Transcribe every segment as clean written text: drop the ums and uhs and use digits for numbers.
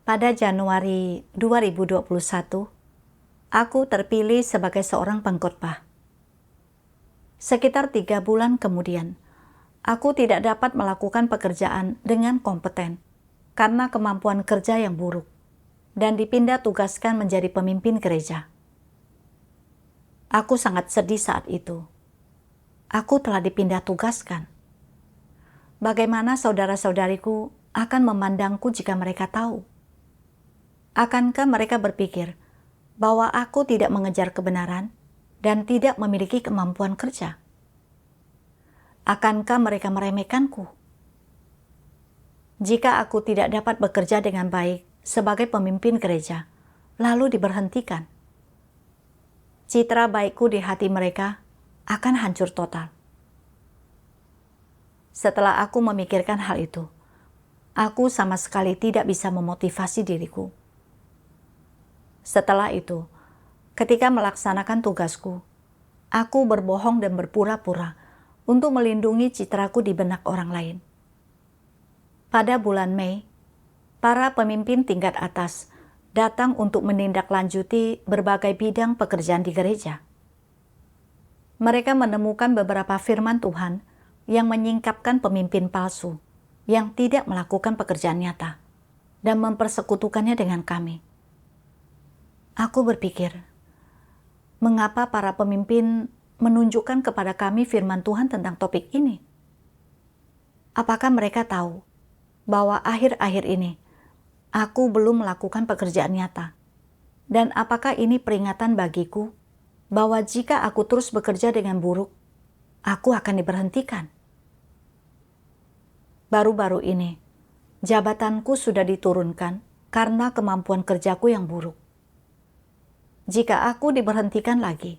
Pada Januari 2021, aku terpilih sebagai seorang pengkhotbah. Sekitar 3 bulan kemudian, aku tidak dapat melakukan pekerjaan dengan kompeten karena kemampuan kerja yang buruk dan dipindah tugaskan menjadi pemimpin gereja. Aku sangat sedih saat itu. Aku telah dipindah tugaskan. Bagaimana saudara-saudariku akan memandangku jika mereka tahu? Akankah mereka berpikir bahwa aku tidak mengejar kebenaran dan tidak memiliki kemampuan kerja? Akankah mereka meremehkanku? Jika aku tidak dapat bekerja dengan baik sebagai pemimpin gereja, lalu diberhentikan, citra baikku di hati mereka akan hancur total. Setelah aku memikirkan hal itu, aku sama sekali tidak bisa memotivasi diriku. Setelah itu, ketika melaksanakan tugasku, aku berbohong dan berpura-pura untuk melindungi citraku di benak orang lain. Pada bulan Mei, para pemimpin tingkat atas datang untuk menindaklanjuti berbagai bidang pekerjaan di gereja. Mereka menemukan beberapa firman Tuhan yang menyingkapkan pemimpin palsu yang tidak melakukan pekerjaan nyata dan mempersekutukannya dengan kami. Aku berpikir, mengapa para pemimpin menunjukkan kepada kami firman Tuhan tentang topik ini? Apakah mereka tahu bahwa akhir-akhir ini aku belum melakukan pekerjaan nyata? Dan apakah ini peringatan bagiku bahwa jika aku terus bekerja dengan buruk, aku akan diberhentikan? Baru-baru ini, jabatanku sudah diturunkan karena kemampuan kerjaku yang buruk. Jika aku diberhentikan lagi,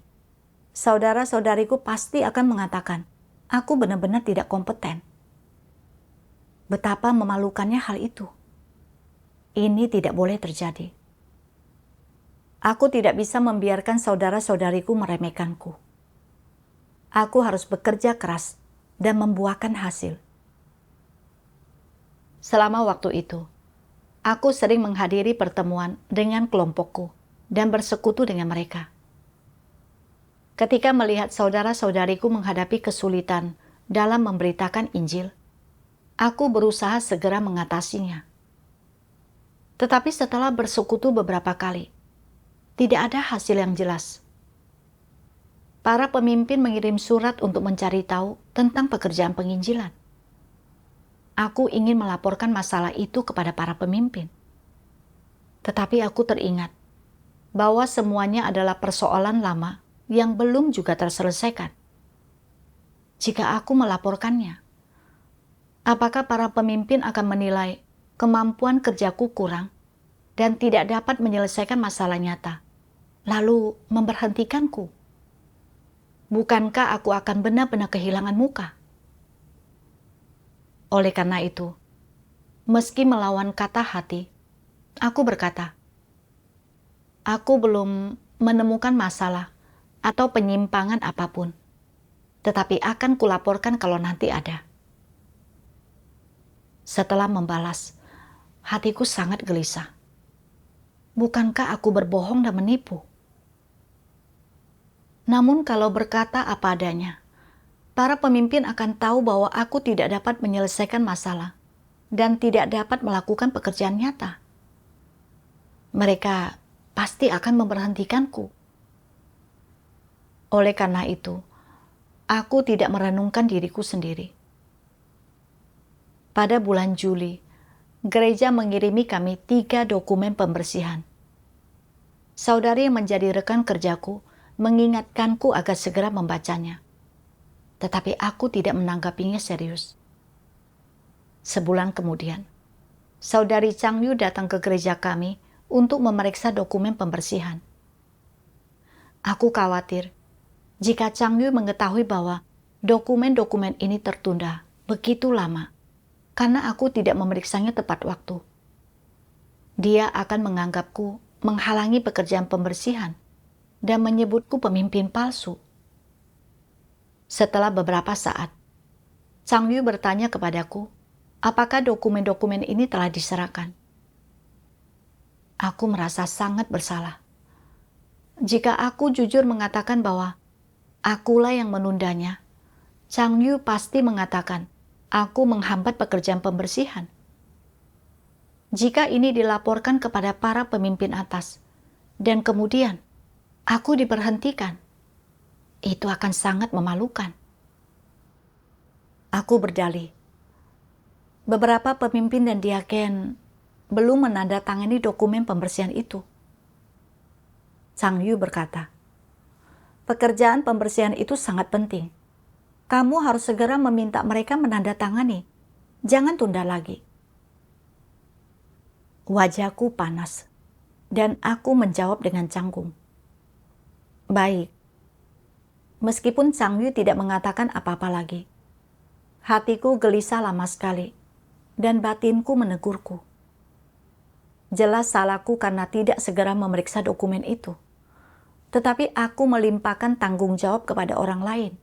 saudara-saudariku pasti akan mengatakan, aku benar-benar tidak kompeten. Betapa memalukannya hal itu. Ini tidak boleh terjadi. Aku tidak bisa membiarkan saudara-saudariku meremehkanku. Aku harus bekerja keras dan membuahkan hasil. Selama waktu itu, aku sering menghadiri pertemuan dengan kelompokku dan bersekutu dengan mereka. Ketika melihat saudara-saudariku menghadapi kesulitan dalam memberitakan Injil, aku berusaha segera mengatasinya. Tetapi setelah bersekutu beberapa kali, tidak ada hasil yang jelas. Para pemimpin mengirim surat untuk mencari tahu tentang pekerjaan penginjilan. Aku ingin melaporkan masalah itu kepada para pemimpin. Tetapi aku teringat bahwa semuanya adalah persoalan lama yang belum juga terselesaikan. Jika aku melaporkannya, apakah para pemimpin akan menilai kemampuan kerjaku kurang dan tidak dapat menyelesaikan masalah nyata, lalu memberhentikanku? Bukankah aku akan benar-benar kehilangan muka? Oleh karena itu, meski melawan kata hati, aku berkata, aku belum menemukan masalah atau penyimpangan apapun, tetapi akan kulaporkan kalau nanti ada. Setelah membalas, hatiku sangat gelisah. Bukankah aku berbohong dan menipu? Namun kalau berkata apa adanya, para pemimpin akan tahu bahwa aku tidak dapat menyelesaikan masalah dan tidak dapat melakukan pekerjaan nyata. Mereka pasti akan memberhentikanku. Oleh karena itu, aku tidak merenungkan diriku sendiri. Pada bulan Juli, gereja mengirimi kami 3 dokumen pembersihan. Saudari yang menjadi rekan kerjaku mengingatkanku agar segera membacanya. Tetapi aku tidak menanggapinya serius. Sebulan kemudian, saudari Chang Yu datang ke gereja kami untuk memeriksa dokumen pembersihan. Aku khawatir jika Chang Yu mengetahui bahwa dokumen-dokumen ini tertunda begitu lama karena aku tidak memeriksanya tepat waktu. Dia akan menganggapku menghalangi pekerjaan pembersihan dan menyebutku pemimpin palsu. Setelah beberapa saat, Chang Yu bertanya kepadaku, apakah dokumen-dokumen ini telah diserahkan? Aku merasa sangat bersalah. Jika aku jujur mengatakan bahwa akulah yang menundanya, Chang Yu pasti mengatakan aku menghambat pekerjaan pembersihan. Jika ini dilaporkan kepada para pemimpin atas, dan kemudian aku diberhentikan, itu akan sangat memalukan. Aku berdalih, beberapa pemimpin dan diaken belum menandatangani dokumen pembersihan itu. Chang Yu berkata, pekerjaan pembersihan itu sangat penting. Kamu harus segera meminta mereka menandatangani. Jangan tunda lagi. Wajahku panas, dan aku menjawab dengan canggung. Baik. Meskipun Chang Yu tidak mengatakan apa-apa lagi, hatiku gelisah lama sekali, dan batinku menegurku. Jelas salahku karena tidak segera memeriksa dokumen itu. Tetapi aku melimpahkan tanggung jawab kepada orang lain.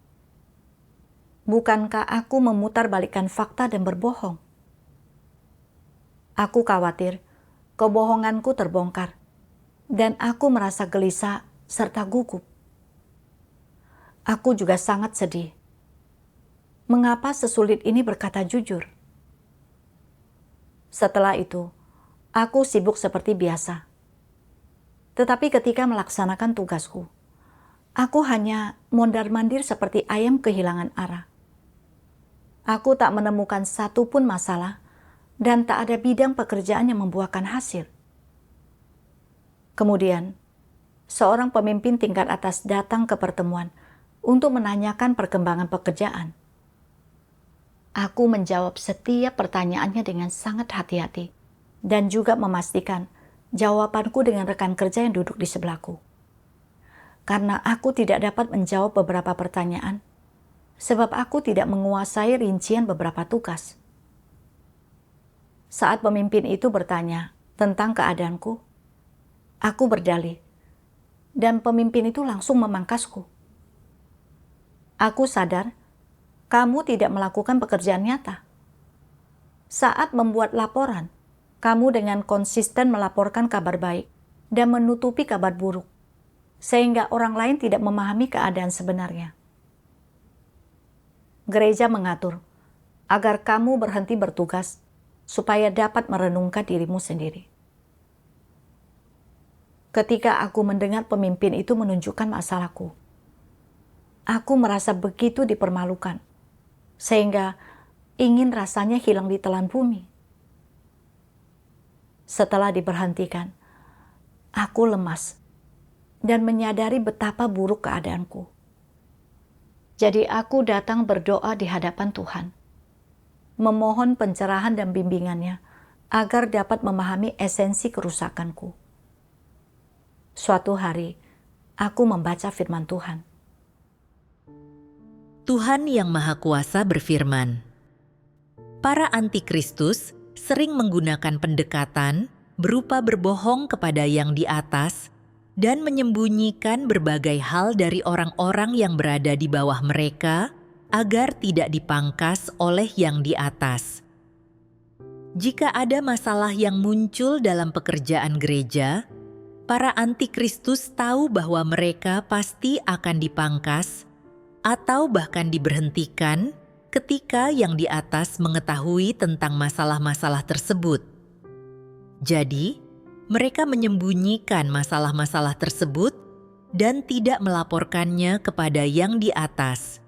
Bukankah aku memutarbalikkan fakta dan berbohong? Aku khawatir kebohonganku terbongkar, dan aku merasa gelisah serta gugup. Aku juga sangat sedih. Mengapa sesulit ini berkata jujur? Setelah itu, aku sibuk seperti biasa. Tetapi ketika melaksanakan tugasku, aku hanya mondar-mandir seperti ayam kehilangan arah. Aku tak menemukan satupun masalah dan tak ada bidang pekerjaan yang membuahkan hasil. Kemudian, seorang pemimpin tingkat atas datang ke pertemuan untuk menanyakan perkembangan pekerjaan. Aku menjawab setiap pertanyaannya dengan sangat hati-hati dan juga memastikan jawabanku dengan rekan kerja yang duduk di sebelahku. Karena aku tidak dapat menjawab beberapa pertanyaan, sebab aku tidak menguasai rincian beberapa tugas. Saat pemimpin itu bertanya tentang keadaanku, aku berdalih, dan pemimpin itu langsung memangkasku. Aku sadar, kamu tidak melakukan pekerjaan nyata. Saat membuat laporan, kamu dengan konsisten melaporkan kabar baik dan menutupi kabar buruk, sehingga orang lain tidak memahami keadaan sebenarnya. Gereja mengatur agar kamu berhenti bertugas supaya dapat merenungkan dirimu sendiri. Ketika aku mendengar pemimpin itu menunjukkan masalahku, aku merasa begitu dipermalukan, sehingga ingin rasanya hilang di telan bumi. Setelah diberhentikan, aku lemas dan menyadari betapa buruk keadaanku. Jadi aku datang berdoa di hadapan Tuhan, memohon pencerahan dan bimbingannya agar dapat memahami esensi kerusakanku. Suatu hari, aku membaca firman Tuhan. Tuhan Yang Maha Kuasa berfirman, para antikristus sering menggunakan pendekatan berupa berbohong kepada yang di atas dan menyembunyikan berbagai hal dari orang-orang yang berada di bawah mereka agar tidak dipangkas oleh yang di atas. Jika ada masalah yang muncul dalam pekerjaan gereja, para antikristus tahu bahwa mereka pasti akan dipangkas atau bahkan diberhentikan ketika yang di atas mengetahui tentang masalah-masalah tersebut. Jadi, mereka menyembunyikan masalah-masalah tersebut dan tidak melaporkannya kepada yang di atas.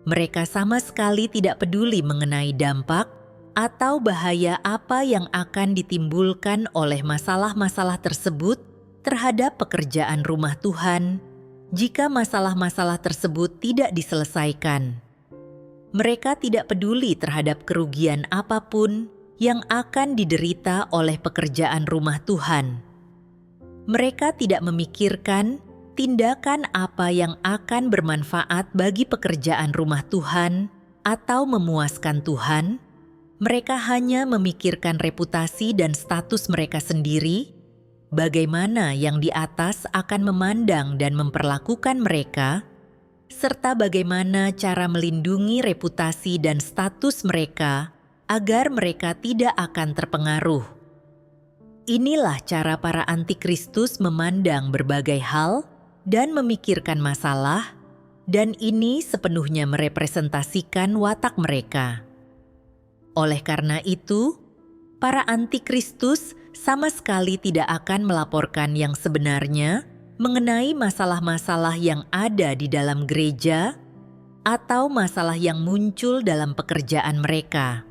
Mereka sama sekali tidak peduli mengenai dampak atau bahaya apa yang akan ditimbulkan oleh masalah-masalah tersebut terhadap pekerjaan rumah Tuhan jika masalah-masalah tersebut tidak diselesaikan. Mereka tidak peduli terhadap kerugian apapun yang akan diderita oleh pekerjaan rumah Tuhan. Mereka tidak memikirkan tindakan apa yang akan bermanfaat bagi pekerjaan rumah Tuhan atau memuaskan Tuhan. Mereka hanya memikirkan reputasi dan status mereka sendiri, bagaimana yang di atas akan memandang dan memperlakukan mereka, serta bagaimana cara melindungi reputasi dan status mereka agar mereka tidak akan terpengaruh. Inilah cara para antikristus memandang berbagai hal dan memikirkan masalah, dan ini sepenuhnya merepresentasikan watak mereka. Oleh karena itu, para antikristus sama sekali tidak akan melaporkan yang sebenarnya mengenai masalah-masalah yang ada di dalam gereja atau masalah yang muncul dalam pekerjaan mereka.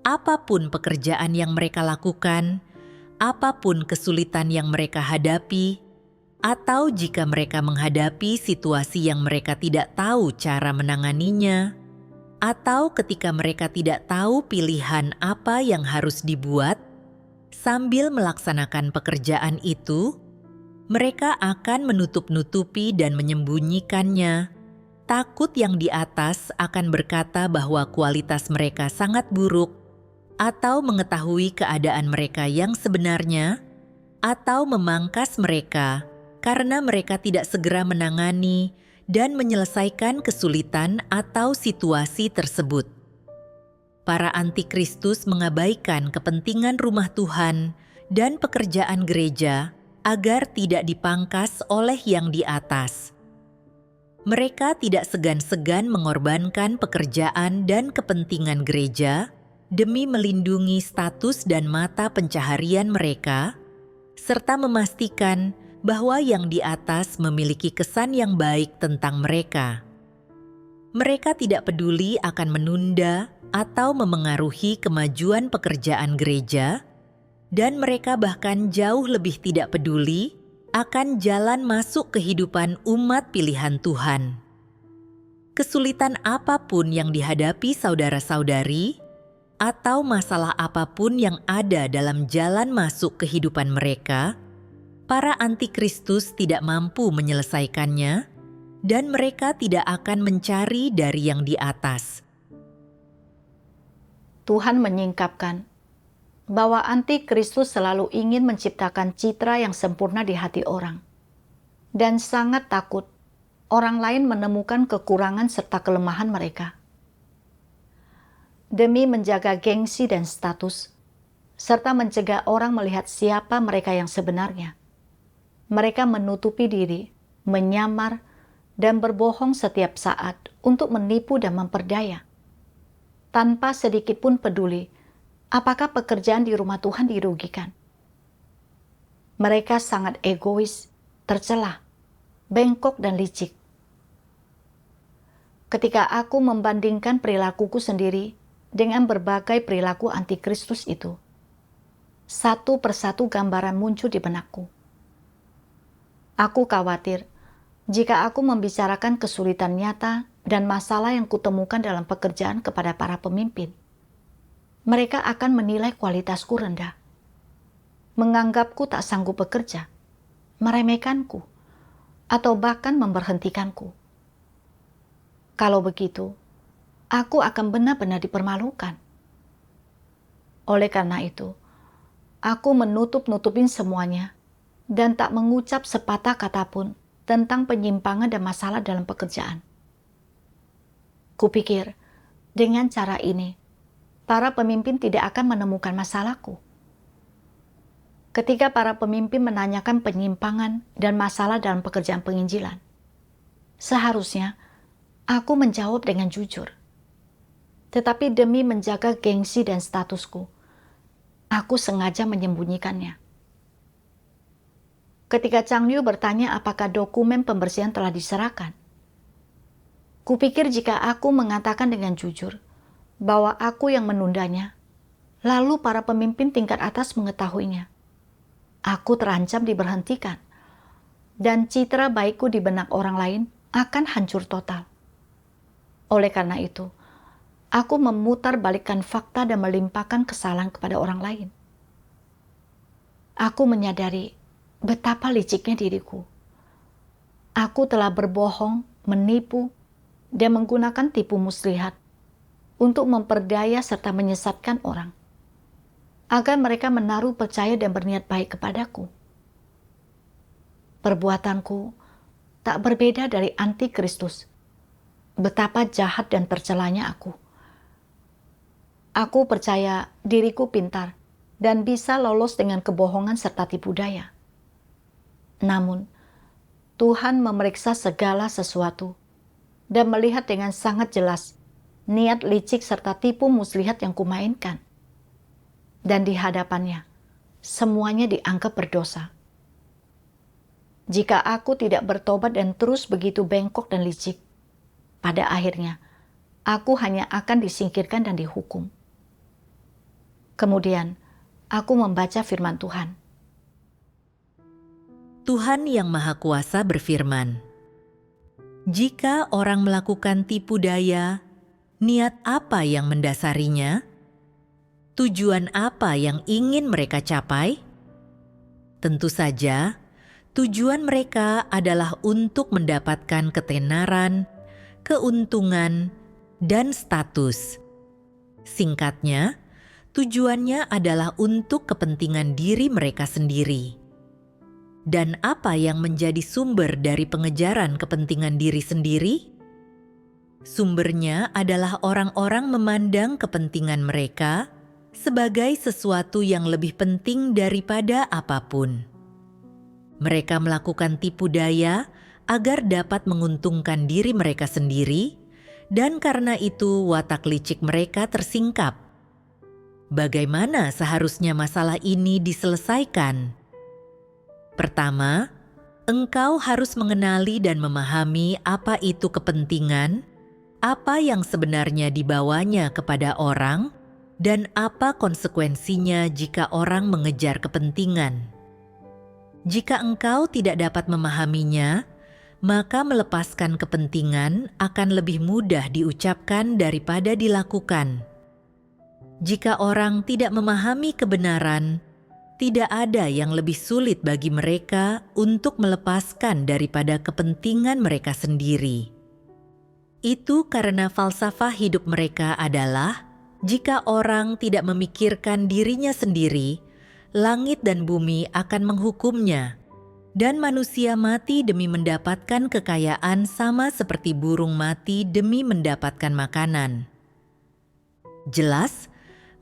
Apapun pekerjaan yang mereka lakukan, apapun kesulitan yang mereka hadapi, atau jika mereka menghadapi situasi yang mereka tidak tahu cara menanganinya, atau ketika mereka tidak tahu pilihan apa yang harus dibuat, sambil melaksanakan pekerjaan itu, mereka akan menutup-nutupi dan menyembunyikannya. Takut yang di atas akan berkata bahwa kualitas mereka sangat buruk, atau mengetahui keadaan mereka yang sebenarnya, atau memangkas mereka karena mereka tidak segera menangani dan menyelesaikan kesulitan atau situasi tersebut. Para antikristus mengabaikan kepentingan rumah Tuhan dan pekerjaan gereja agar tidak dipangkas oleh yang di atas. Mereka tidak segan-segan mengorbankan pekerjaan dan kepentingan gereja demi melindungi status dan mata pencaharian mereka, serta memastikan bahwa yang di atas memiliki kesan yang baik tentang mereka. Mereka tidak peduli akan menunda atau memengaruhi kemajuan pekerjaan gereja, dan mereka bahkan jauh lebih tidak peduli akan jalan masuk kehidupan umat pilihan Tuhan. Kesulitan apapun yang dihadapi saudara-saudari, atau masalah apapun yang ada dalam jalan masuk kehidupan mereka, para antikristus tidak mampu menyelesaikannya, dan mereka tidak akan mencari dari yang di atas. Tuhan menyingkapkan bahwa antikristus selalu ingin menciptakan citra yang sempurna di hati orang, dan sangat takut orang lain menemukan kekurangan serta kelemahan mereka. Demi menjaga gengsi dan status, serta mencegah orang melihat siapa mereka yang sebenarnya, mereka menutupi diri, menyamar, dan berbohong setiap saat untuk menipu dan memperdaya, tanpa sedikit pun peduli apakah pekerjaan di rumah Tuhan dirugikan. Mereka sangat egois, tercela, bengkok, dan licik. Ketika aku membandingkan perilakuku sendiri dengan berbagai perilaku antikristus itu, satu persatu gambaran muncul di benakku. Aku khawatir jika aku membicarakan kesulitan nyata dan masalah yang kutemukan dalam pekerjaan kepada para pemimpin, mereka akan menilai kualitasku rendah, menganggapku tak sanggup bekerja, meremehkanku, atau bahkan memberhentikanku. Kalau begitu, aku akan benar-benar dipermalukan. Oleh karena itu, aku menutup-nutupin semuanya dan tak mengucap sepatah kata pun tentang penyimpangan dan masalah dalam pekerjaan. Kupikir, dengan cara ini, para pemimpin tidak akan menemukan masalahku. Ketika para pemimpin menanyakan penyimpangan dan masalah dalam pekerjaan penginjilan, seharusnya aku menjawab dengan jujur. Tetapi demi menjaga gengsi dan statusku, aku sengaja menyembunyikannya. Ketika Chang Yu bertanya apakah dokumen pembersihan telah diserahkan, kupikir jika aku mengatakan dengan jujur bahwa aku yang menundanya, lalu para pemimpin tingkat atas mengetahuinya, aku terancam diberhentikan, dan citra baikku di benak orang lain akan hancur total. Oleh karena itu, aku memutarbalikkan fakta dan melimpahkan kesalahan kepada orang lain. Aku menyadari betapa liciknya diriku. Aku telah berbohong, menipu, dan menggunakan tipu muslihat untuk memperdaya serta menyesatkan orang, agar mereka menaruh percaya dan berniat baik kepadaku. Perbuatanku tak berbeda dari antikristus. Betapa jahat dan tercelanya aku. Aku percaya diriku pintar dan bisa lolos dengan kebohongan serta tipu daya. Namun, Tuhan memeriksa segala sesuatu dan melihat dengan sangat jelas niat licik serta tipu muslihat yang kumainkan. Dan di hadapannya, semuanya dianggap berdosa. Jika aku tidak bertobat dan terus begitu bengkok dan licik, pada akhirnya aku hanya akan disingkirkan dan dihukum. Kemudian, aku membaca firman Tuhan. Tuhan Yang Maha Kuasa berfirman, "Jika orang melakukan tipu daya, niat apa yang mendasarinya? Tujuan apa yang ingin mereka capai? Tentu saja, tujuan mereka adalah untuk mendapatkan ketenaran, keuntungan, dan status. Singkatnya, tujuannya adalah untuk kepentingan diri mereka sendiri. Dan apa yang menjadi sumber dari pengejaran kepentingan diri sendiri? Sumbernya adalah orang-orang memandang kepentingan mereka sebagai sesuatu yang lebih penting daripada apapun. Mereka melakukan tipu daya agar dapat menguntungkan diri mereka sendiri, dan karena itu watak licik mereka tersingkap. Bagaimana seharusnya masalah ini diselesaikan? Pertama, engkau harus mengenali dan memahami apa itu kepentingan, apa yang sebenarnya dibawanya kepada orang, dan apa konsekuensinya jika orang mengejar kepentingan. Jika engkau tidak dapat memahaminya, maka melepaskan kepentingan akan lebih mudah diucapkan daripada dilakukan. Jika orang tidak memahami kebenaran, tidak ada yang lebih sulit bagi mereka untuk melepaskan daripada kepentingan mereka sendiri. Itu karena falsafah hidup mereka adalah, jika orang tidak memikirkan dirinya sendiri, langit dan bumi akan menghukumnya, dan manusia mati demi mendapatkan kekayaan sama seperti burung mati demi mendapatkan makanan. Jelas,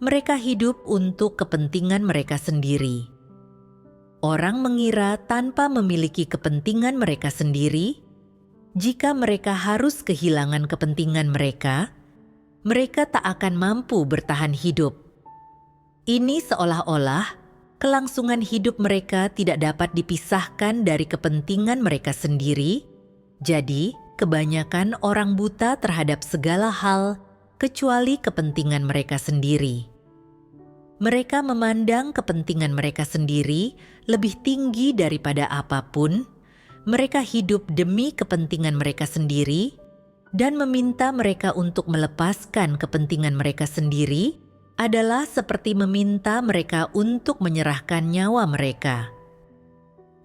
mereka hidup untuk kepentingan mereka sendiri. Orang mengira tanpa memiliki kepentingan mereka sendiri, jika mereka harus kehilangan kepentingan mereka, mereka tak akan mampu bertahan hidup. Ini seolah-olah kelangsungan hidup mereka tidak dapat dipisahkan dari kepentingan mereka sendiri, jadi kebanyakan orang buta terhadap segala hal kecuali kepentingan mereka sendiri. Mereka memandang kepentingan mereka sendiri lebih tinggi daripada apapun. Mereka hidup demi kepentingan mereka sendiri dan meminta mereka untuk melepaskan kepentingan mereka sendiri adalah seperti meminta mereka untuk menyerahkan nyawa mereka.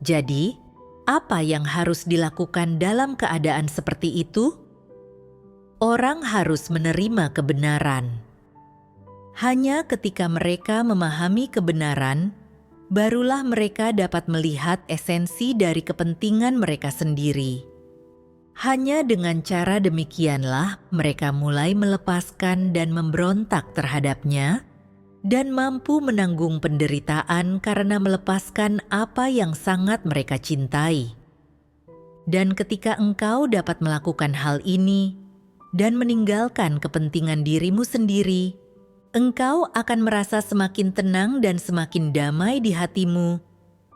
Jadi, apa yang harus dilakukan dalam keadaan seperti itu? Orang harus menerima kebenaran. Hanya ketika mereka memahami kebenaran, barulah mereka dapat melihat esensi dari kepentingan mereka sendiri. Hanya dengan cara demikianlah mereka mulai melepaskan dan memberontak terhadapnya, dan mampu menanggung penderitaan karena melepaskan apa yang sangat mereka cintai. Dan ketika engkau dapat melakukan hal ini dan meninggalkan kepentingan dirimu sendiri, engkau akan merasa semakin tenang dan semakin damai di hatimu,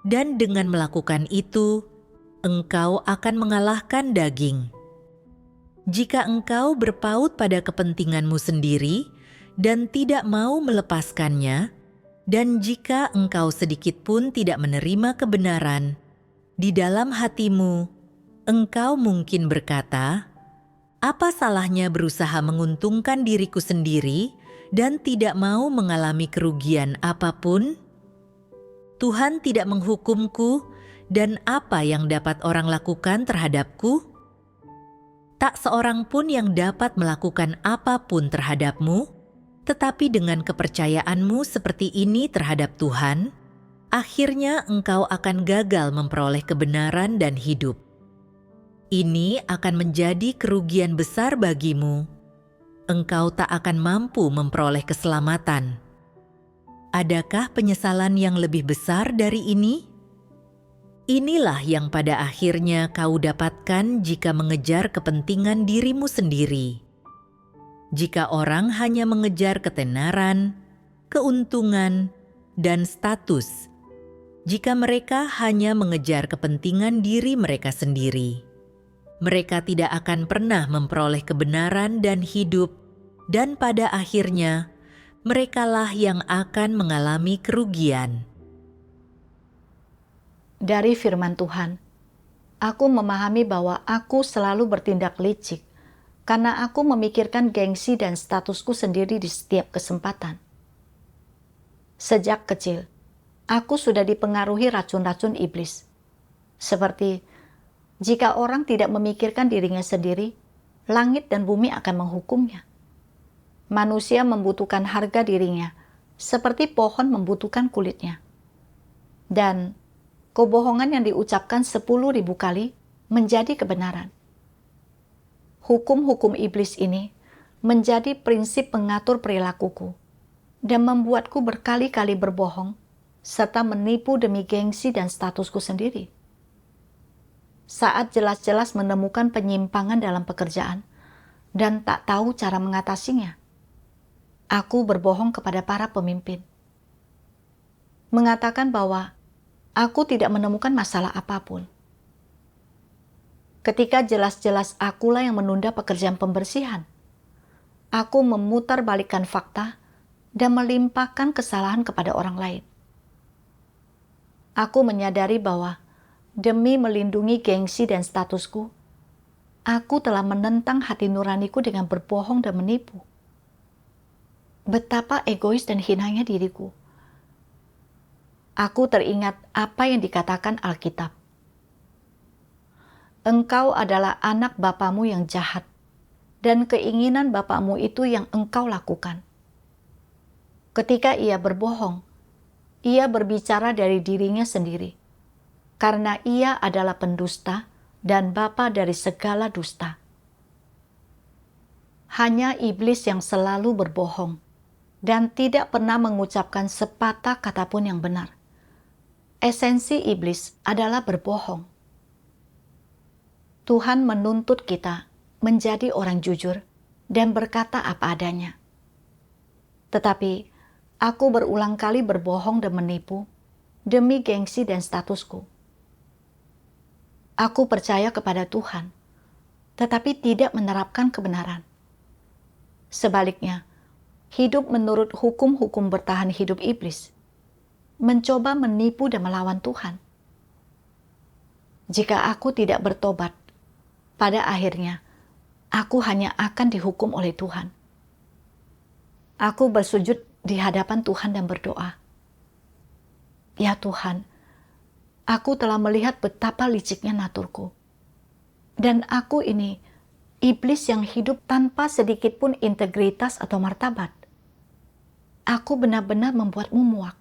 dan dengan melakukan itu, engkau akan mengalahkan daging. Jika engkau berpaut pada kepentinganmu sendiri dan tidak mau melepaskannya, dan jika engkau sedikit pun tidak menerima kebenaran, di dalam hatimu, engkau mungkin berkata, "Apa salahnya berusaha menguntungkan diriku sendiri dan tidak mau mengalami kerugian apapun? Tuhan tidak menghukumku, dan apa yang dapat orang lakukan terhadapku? Tak seorang pun yang dapat melakukan apapun terhadapmu, tetapi dengan kepercayaanmu seperti ini terhadap Tuhan, akhirnya engkau akan gagal memperoleh kebenaran dan hidup. Ini akan menjadi kerugian besar bagimu. Engkau tak akan mampu memperoleh keselamatan. adakah penyesalan yang lebih besar dari ini? Inilah yang pada akhirnya kau dapatkan jika mengejar kepentingan dirimu sendiri. Jika orang hanya mengejar ketenaran, keuntungan, dan status, jika mereka hanya mengejar kepentingan diri mereka sendiri, mereka tidak akan pernah memperoleh kebenaran dan hidup, dan pada akhirnya merekalah yang akan mengalami kerugian. Dari firman Tuhan, aku memahami bahwa aku selalu bertindak licik karena aku memikirkan gengsi dan statusku sendiri di setiap kesempatan. Sejak kecil, aku sudah dipengaruhi racun-racun iblis. Seperti, jika orang tidak memikirkan dirinya sendiri, langit dan bumi akan menghukumnya. Manusia membutuhkan harga dirinya, seperti pohon membutuhkan kulitnya. Dan kebohongan yang diucapkan 10.000 kali menjadi kebenaran. Hukum-hukum iblis ini menjadi prinsip pengatur perilakuku dan membuatku berkali-kali berbohong serta menipu demi gengsi dan statusku sendiri. Saat jelas-jelas menemukan penyimpangan dalam pekerjaan dan tak tahu cara mengatasinya, aku berbohong kepada para pemimpin. Mengatakan bahwa aku tidak menemukan masalah apapun. Ketika jelas-jelas akulah yang menunda pekerjaan pembersihan, aku memutarbalikkan fakta dan melimpahkan kesalahan kepada orang lain. Aku menyadari bahwa demi melindungi gengsi dan statusku, aku telah menentang hati nuraniku dengan berbohong dan menipu. Betapa egois dan hinanya diriku. Aku teringat apa yang dikatakan Alkitab. Engkau adalah anak bapamu yang jahat, dan keinginan bapamu itu yang engkau lakukan. Ketika ia berbohong, ia berbicara dari dirinya sendiri, karena ia adalah pendusta dan bapa dari segala dusta. Hanya iblis yang selalu berbohong, dan tidak pernah mengucapkan sepatah kata pun yang benar. Esensi iblis adalah berbohong. Tuhan menuntut kita menjadi orang jujur dan berkata apa adanya. Tetapi aku berulang kali berbohong dan menipu demi gengsi dan statusku. Aku percaya kepada Tuhan, tetapi tidak menerapkan kebenaran. Sebaliknya, hidup menurut hukum-hukum bertahan hidup iblis, mencoba menipu dan melawan Tuhan. Jika aku tidak bertobat, pada akhirnya aku hanya akan dihukum oleh Tuhan. Aku bersujud di hadapan Tuhan dan berdoa, "Ya Tuhan, aku telah melihat betapa liciknya naturku. Dan aku ini iblis yang hidup tanpa sedikit pun integritas atau martabat. Aku benar-benar membuatmu muak.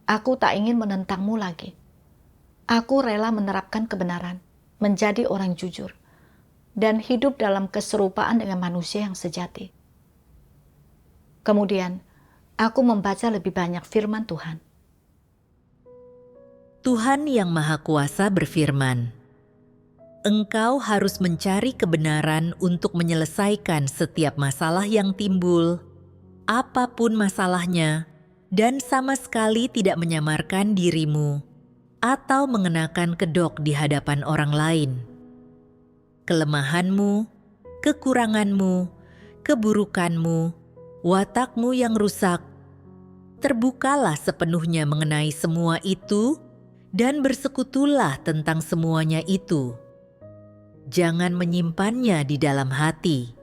Aku tak ingin menentangmu lagi. Aku rela menerapkan kebenaran, menjadi orang jujur, dan hidup dalam keserupaan dengan manusia yang sejati." Kemudian, aku membaca lebih banyak firman Tuhan. Tuhan Yang Maha Kuasa berfirman, "Engkau harus mencari kebenaran untuk menyelesaikan setiap masalah yang timbul, apapun masalahnya, dan sama sekali tidak menyamarkan dirimu atau mengenakan kedok di hadapan orang lain. Kelemahanmu, kekuranganmu, keburukanmu, watakmu yang rusak, terbukalah sepenuhnya mengenai semua itu dan bersekutulah tentang semuanya itu. Jangan menyimpannya di dalam hati.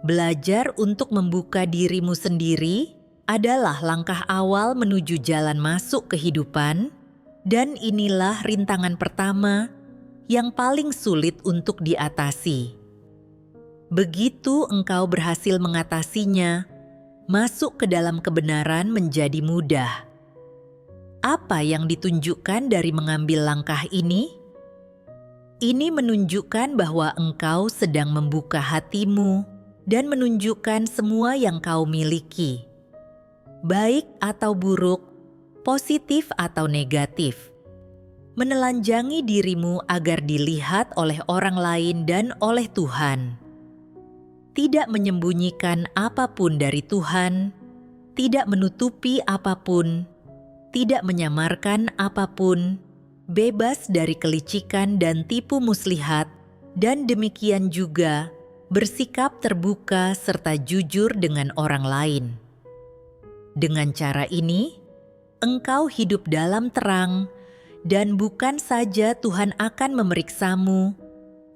Belajar untuk membuka dirimu sendiri adalah langkah awal menuju jalan masuk kehidupan, dan inilah rintangan pertama yang paling sulit untuk diatasi. Begitu engkau berhasil mengatasinya, masuk ke dalam kebenaran menjadi mudah. Apa yang ditunjukkan dari mengambil langkah ini? Ini menunjukkan bahwa engkau sedang membuka hatimu dan menunjukkan semua yang kau miliki. baik atau buruk, positif atau negatif. Menelanjangi dirimu agar dilihat oleh orang lain dan oleh Tuhan. Tidak menyembunyikan apapun dari Tuhan, tidak menutupi apapun, tidak menyamarkan apapun, bebas dari kelicikan dan tipu muslihat, dan demikian juga bersikap terbuka serta jujur dengan orang lain. Dengan cara ini, engkau hidup dalam terang, dan bukan saja Tuhan akan memeriksamu,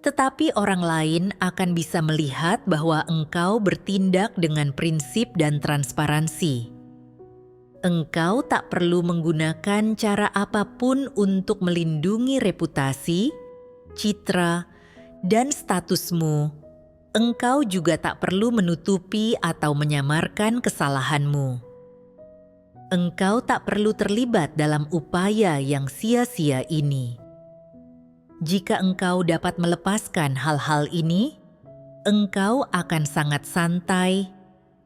tetapi orang lain akan bisa melihat bahwa engkau bertindak dengan prinsip dan transparansi. Engkau tak perlu menggunakan cara apapun untuk melindungi reputasi, citra, dan statusmu. Engkau juga tak perlu menutupi atau menyamarkan kesalahanmu. Engkau tak perlu terlibat dalam upaya yang sia-sia ini. Jika engkau dapat melepaskan hal-hal ini, engkau akan sangat santai,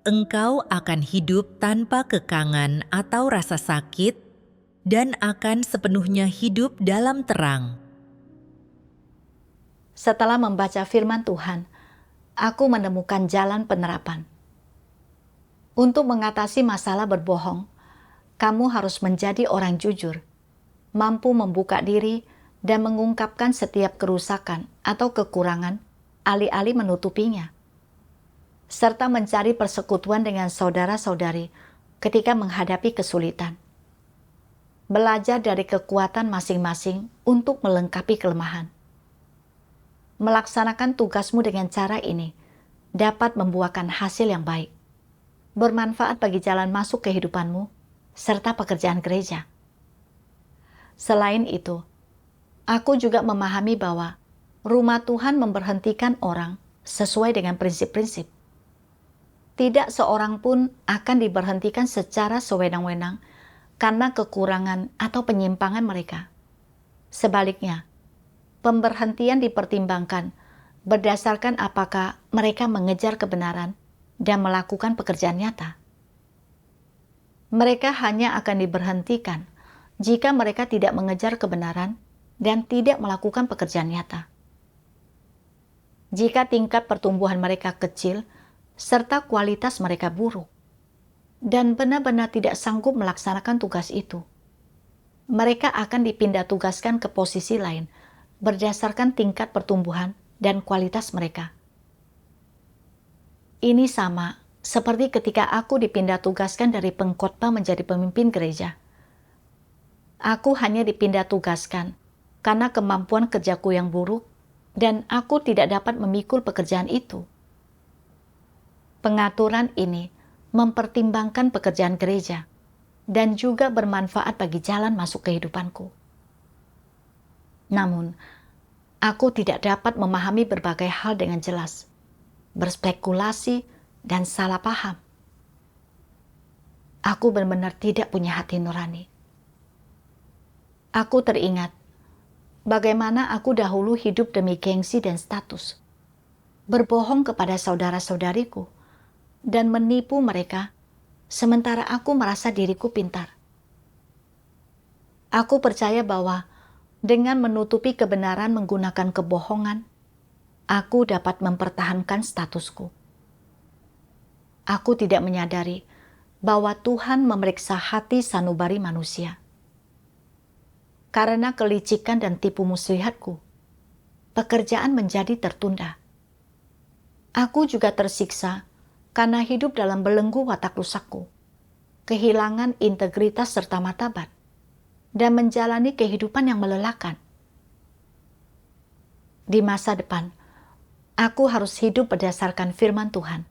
engkau akan hidup tanpa kekangan atau rasa sakit, dan akan sepenuhnya hidup dalam terang. Setelah membaca firman Tuhan, aku menemukan jalan penerapan. Untuk mengatasi masalah berbohong, kamu harus menjadi orang jujur, mampu membuka diri dan mengungkapkan setiap kerusakan atau kekurangan, alih-alih menutupinya, serta mencari persekutuan dengan saudara-saudari ketika menghadapi kesulitan. Belajar dari kekuatan masing-masing untuk melengkapi kelemahan. Melaksanakan tugasmu dengan cara ini dapat membuahkan hasil yang baik, bermanfaat bagi jalan masuk kehidupanmu, serta pekerjaan gereja. Selain itu, aku juga memahami bahwa rumah Tuhan memberhentikan orang sesuai dengan prinsip-prinsip. Tidak seorang pun akan diberhentikan secara sewenang-wenang karena kekurangan atau penyimpangan mereka. Sebaliknya, pemberhentian dipertimbangkan berdasarkan apakah mereka mengejar kebenaran dan melakukan pekerjaan nyata. Mereka hanya akan diberhentikan jika mereka tidak mengejar kebenaran dan tidak melakukan pekerjaan nyata. Jika tingkat pertumbuhan mereka kecil serta kualitas mereka buruk dan benar-benar tidak sanggup melaksanakan tugas itu, mereka akan dipindah tugaskan ke posisi lain berdasarkan tingkat pertumbuhan dan kualitas mereka. Ini sama seperti ketika aku dipindah tugaskan dari pengkhotbah menjadi pemimpin gereja. Aku hanya dipindah tugaskan karena kemampuan kerjaku yang buruk dan aku tidak dapat memikul pekerjaan itu. Pengaturan ini mempertimbangkan pekerjaan gereja dan juga bermanfaat bagi jalan masuk kehidupanku. Namun, aku tidak dapat memahami berbagai hal dengan jelas, berspekulasi, dan salah paham. Aku benar-benar tidak punya hati nurani. Aku teringat bagaimana aku dahulu hidup demi gengsi dan status, berbohong kepada saudara-saudariku, dan menipu mereka, sementara aku merasa diriku pintar. Aku percaya bahwa dengan menutupi kebenaran menggunakan kebohongan, aku dapat mempertahankan statusku. Aku tidak menyadari bahwa Tuhan memeriksa hati sanubari manusia. Karena kelicikan dan tipu muslihatku, pekerjaan menjadi tertunda. Aku juga tersiksa karena hidup dalam belenggu watak rusakku, kehilangan integritas serta martabat, dan menjalani kehidupan yang melelahkan. Di masa depan, aku harus hidup berdasarkan firman Tuhan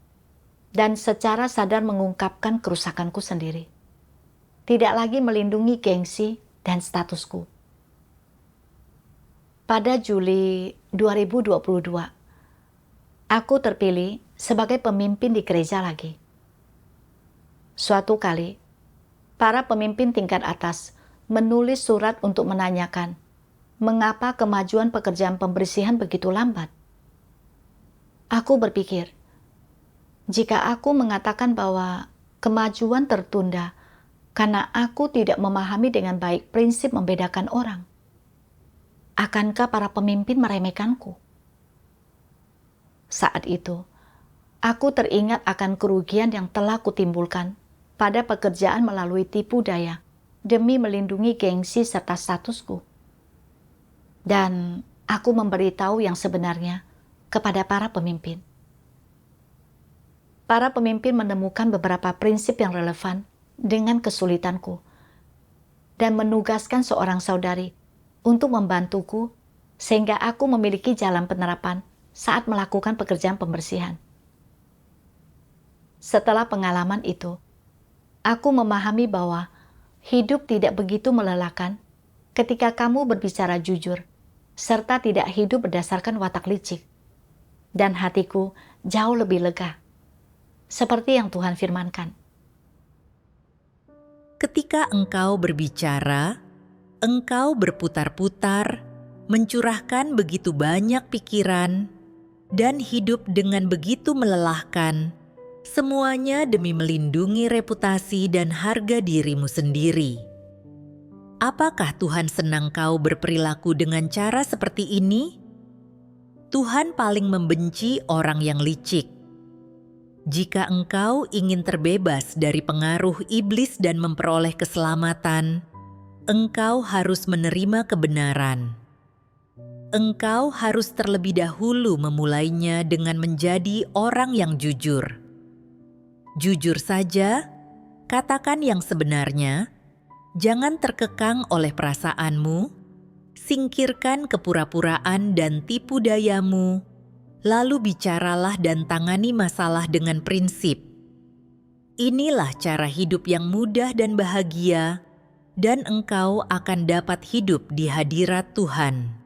dan secara sadar mengungkapkan kerusakanku sendiri. Tidak lagi melindungi gengsi dan statusku. Pada Juli 2022, aku terpilih sebagai pemimpin di gereja lagi. Suatu kali, para pemimpin tingkat atas menulis surat untuk menanyakan mengapa kemajuan pekerjaan pembersihan begitu lambat. Aku berpikir, jika aku mengatakan bahwa kemajuan tertunda karena aku tidak memahami dengan baik prinsip membedakan orang. Akankah para pemimpin meremehkanku? Saat itu, aku teringat akan kerugian yang telah kutimbulkan pada pekerjaan melalui tipu daya demi melindungi gengsi serta statusku. Dan aku memberitahu yang sebenarnya kepada para pemimpin. Para pemimpin menemukan beberapa prinsip yang relevan dengan kesulitanku dan menugaskan seorang saudari untuk membantuku sehingga aku memiliki jalan penerapan saat melakukan pekerjaan pembersihan. Setelah pengalaman itu, aku memahami bahwa hidup tidak begitu melelahkan ketika kamu berbicara jujur, serta tidak hidup berdasarkan watak licik. Dan hatiku jauh lebih lega, seperti yang Tuhan firmankan. Ketika engkau berbicara, engkau berputar-putar, mencurahkan begitu banyak pikiran, dan hidup dengan begitu melelahkan, semuanya demi melindungi reputasi dan harga dirimu sendiri. Apakah Tuhan senang kau berperilaku dengan cara seperti ini? Tuhan paling membenci orang yang licik. Jika engkau ingin terbebas dari pengaruh iblis dan memperoleh keselamatan, engkau harus menerima kebenaran. Engkau harus terlebih dahulu memulainya dengan menjadi orang yang jujur. Jujur saja, katakan yang sebenarnya, jangan terkekang oleh perasaanmu, singkirkan kepura-puraan dan tipu dayamu, lalu bicaralah dan tangani masalah dengan prinsip. Inilah cara hidup yang mudah dan bahagia, dan engkau akan dapat hidup di hadirat Tuhan.